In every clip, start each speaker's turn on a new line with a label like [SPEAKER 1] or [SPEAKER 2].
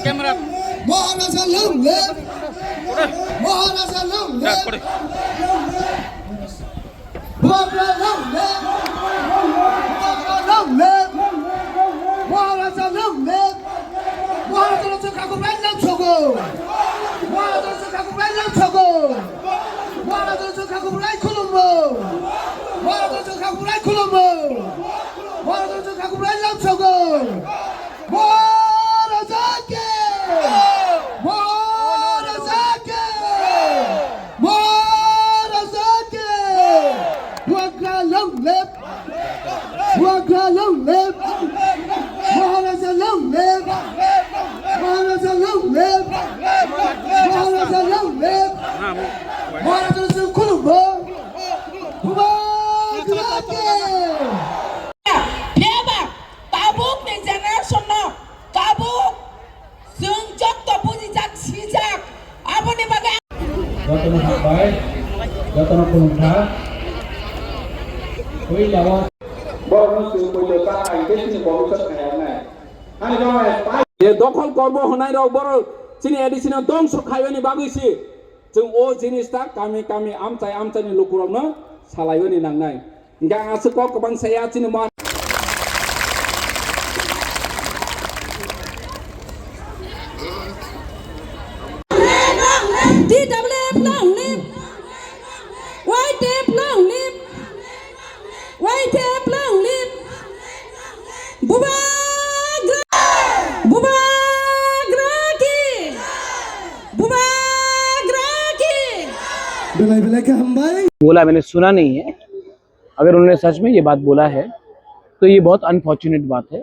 [SPEAKER 1] Maharaja long live! Maharaja long live! Maharaja long live! Maharaja long live! Maharaja long live! Maharaja long kaku belang chogo! Maharaja long kaku belang chogo! Maharaja long kaku belang kulumbo! Maharaja long kaku belang kulumbo! Maharaja long kaku belang chogo! Maharaja ke! Maharaja long live! Maharaja long live! Maharaja long live! Maharaja long live! Maharaja long kulumbo!
[SPEAKER 2] Piaba, tabuk ni generation tabuk, sungjok to pujijak sijak, apa ni bagai?
[SPEAKER 3] Jatuh nak baik, jatuh nak pulangkan. Kau jawab.
[SPEAKER 4] দখল করব হনাই rock বড় চিনি এডিসিনা ধ্বংস খাইবানি বাগৈছি जों ओ जिनिसटा कामि कामि आमचाइनि लुकुरावनो सालायबानि नांनाय गा आसो क गोबां साया चिनि मा
[SPEAKER 2] DWF long live! YTF long live! YTF long live!
[SPEAKER 5] बोला मैंने सुना नहीं है। अगर उन्होंने सच में ये बात बोला है तो ये बहुत अनफॉर्चुनेट बात है,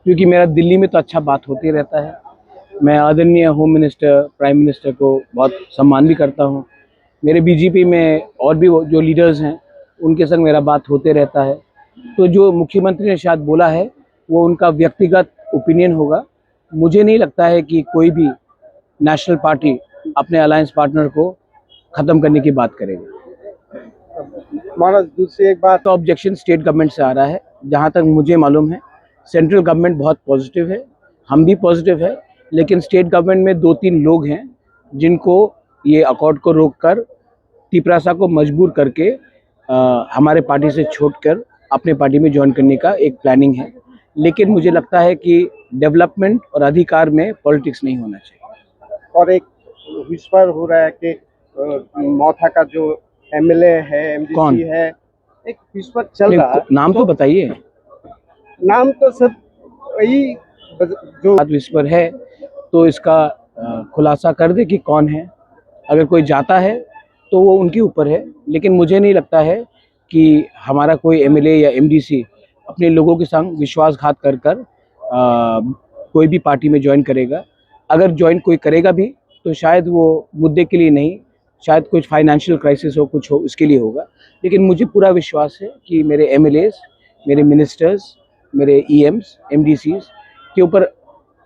[SPEAKER 5] क्योंकि मेरा दिल्ली में तो अच्छा बात होती रहता है। मैं आदरणीय होम मिनिस्टर, प्राइम मिनिस्टर को बहुत सम्मान भी करता हूँ। मेरे बीजेपी में और भी जो लीडर्स हैं उनके संग मेरा बात होते रहता है। तो जो मुख्यमंत्री ने शायद बोला है वो उनका व्यक्तिगत ओपिनियन होगा। मुझे नहीं लगता है कि कोई भी नेशनल पार्टी अपने अलायंस पार्टनर को ख़त्म करने की बात करेगा।
[SPEAKER 6] महाराज दूसरी एक बात,
[SPEAKER 5] तो ऑब्जेक्शन स्टेट गवर्नमेंट से आ रहा है। जहाँ तक मुझे मालूम है सेंट्रल गवर्नमेंट बहुत पॉजिटिव है, हम भी पॉजिटिव है, लेकिन स्टेट गवर्नमेंट में 2-3 लोग हैं जिनको ये अकॉर्ड को रोककर तिपरासा को मजबूर करके हमारे पार्टी से छोड़कर अपने पार्टी में ज्वाइन करने का एक प्लानिंग है। लेकिन मुझे लगता है कि डेवलपमेंट और अधिकार में पॉलिटिक्स नहीं होना चाहिए।
[SPEAKER 6] और एक विस्पर हो रहा है कि मौथा का जो एमएलए है, एमडीसी है, एक विस्पर चल रहा है।
[SPEAKER 5] नाम तो बताइए।
[SPEAKER 6] नाम तो सब वही जो
[SPEAKER 5] विस्पर है तो इसका खुलासा कर दे कि कौन है। अगर कोई जाता है तो वो उनके ऊपर है, लेकिन मुझे नहीं लगता है कि हमारा कोई एमएलए या एमडीसी अपने लोगों के संग विश्वासघात कर कोई भी पार्टी में ज्वाइन करेगा। अगर ज्वाइन कोई करेगा भी तो शायद वो मुद्दे के लिए नहीं, शायद कुछ फाइनेंशियल क्राइसिस हो, कुछ हो, इसके लिए होगा। लेकिन मुझे पूरा विश्वास है कि मेरे एमएलएस, मेरे मिनिस्टर्स, मेरे ईएम्स, एमडीसीज के ऊपर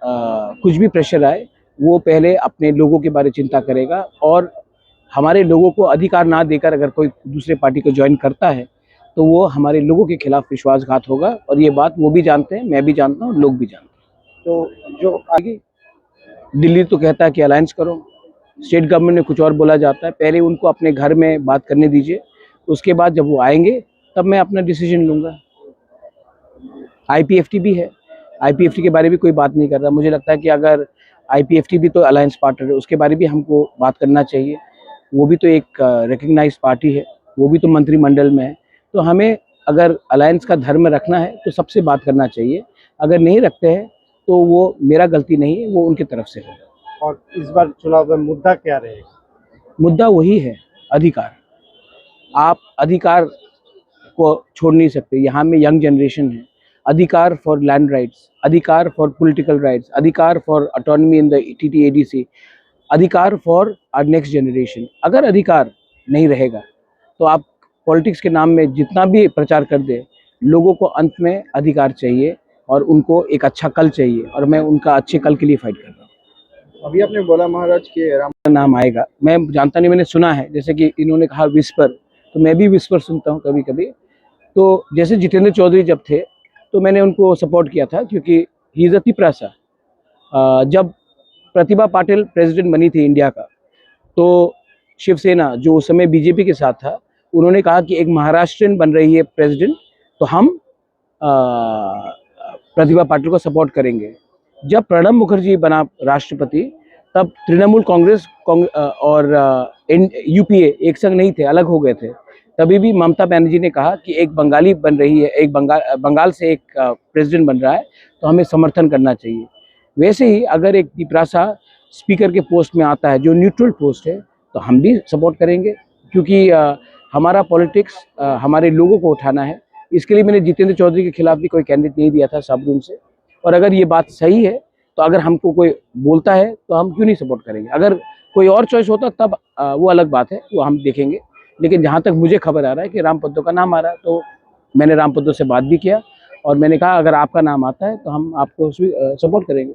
[SPEAKER 5] कुछ भी प्रेशर आए वो पहले अपने लोगों के बारे में चिंता करेगा। और हमारे लोगों को अधिकार ना देकर अगर कोई दूसरे पार्टी को ज्वाइन करता है तो वो हमारे लोगों के खिलाफ विश्वासघात होगा। और ये बात वो भी जानते हैं, मैं भी जानता हूँ, लोग भी जानते हैं।
[SPEAKER 6] तो जो
[SPEAKER 5] आगे दिल्ली तो कहता है कि अलायंस करो, स्टेट गवर्नमेंट में कुछ और बोला जाता है। पहले उनको अपने घर में बात करने दीजिए, उसके बाद जब वो आएंगे तब मैं अपना डिसीजन लूँगा। आईपीएफटी भी है, आईपीएफटी के बारे में कोई बात नहीं कर रहा। मुझे लगता है कि अगर आईपीएफटी भी तो अलायंस पार्टनर है, उसके बारे में हमको बात करना चाहिए। वो भी तो एक रिकग्नाइज्ड पार्टी है, वो भी तो मंत्रिमंडल में है। तो हमें अगर अलायंस का धर्म रखना है तो सबसे बात करना चाहिए। अगर नहीं रखते हैं तो वो मेरा गलती नहीं है, वो उनकी तरफ से है।
[SPEAKER 6] और इस बार चुनाव में मुद्दा क्या रहेगा?
[SPEAKER 5] मुद्दा वही है, अधिकार। आप अधिकार को छोड़ नहीं सकते। यहाँ में यंग जनरेशन है। अधिकार फॉर लैंड राइट्स, अधिकार फॉर पॉलिटिकल राइट्स, अधिकार for autonomy in the TTADC, अधिकार फॉर आवर नेक्स्ट जनरेशन। अगर अधिकार नहीं रहेगा तो आप पॉलिटिक्स के नाम में जितना भी प्रचार कर दे, लोगों को अंत में अधिकार चाहिए और उनको एक अच्छा कल चाहिए। और मैं उनका अच्छे कल के लिए फाइट कर रहा हूँ।
[SPEAKER 6] अभी आपने बोला महाराज के राम
[SPEAKER 5] नाम आएगा, मैं जानता नहीं, मैंने सुना है। जैसे कि इन्होंने कहा विस्पर, तो मैं भी विस्पर सुनता हूँ कभी कभी। तो जैसे जितेंद्र चौधरी जब थे तो मैंने उनको सपोर्ट किया था, क्योंकि ही इज़ अ तिपरासा। जब प्रतिभा पाटिल प्रेसिडेंट बनी थी इंडिया का, तो शिवसेना जो उस समय बीजेपी के साथ था, उन्होंने कहा कि एक महाराष्ट्रियन बन रही है प्रेसिडेंट, तो हम प्रतिभा पाटिल को सपोर्ट करेंगे। जब प्रणब मुखर्जी बना राष्ट्रपति, तब तृणमूल कांग्रेस और यूपीए एक संग नहीं थे, अलग हो गए थे। तभी भी ममता बनर्जी ने कहा कि एक बंगाली बन रही है, एक बंगाल से एक प्रेसिडेंट बन रहा है, तो हमें समर्थन करना चाहिए। वैसे ही अगर एक दीपरासा स्पीकर के पोस्ट में आता है, जो न्यूट्रल पोस्ट है, तो हम भी सपोर्ट करेंगे, क्योंकि हमारा पॉलिटिक्स हमारे लोगों को उठाना है। इसके लिए मैंने जितेंद्र चौधरी के खिलाफ भी कोई कैंडिडेट नहीं दिया था सब रूम से। और अगर ये बात सही है, तो अगर हमको कोई बोलता है तो हम क्यों नहीं सपोर्ट करेंगे। अगर कोई और चॉइस होता तब वो अलग बात है, वो हम देखेंगे। लेकिन जहाँ तक मुझे खबर आ रहा है कि राम पद्दो का नाम आ रहा है, तो मैंने राम पद्दो से बात भी किया और मैंने कहा अगर आपका नाम आता है तो हम आपको सपोर्ट करेंगे।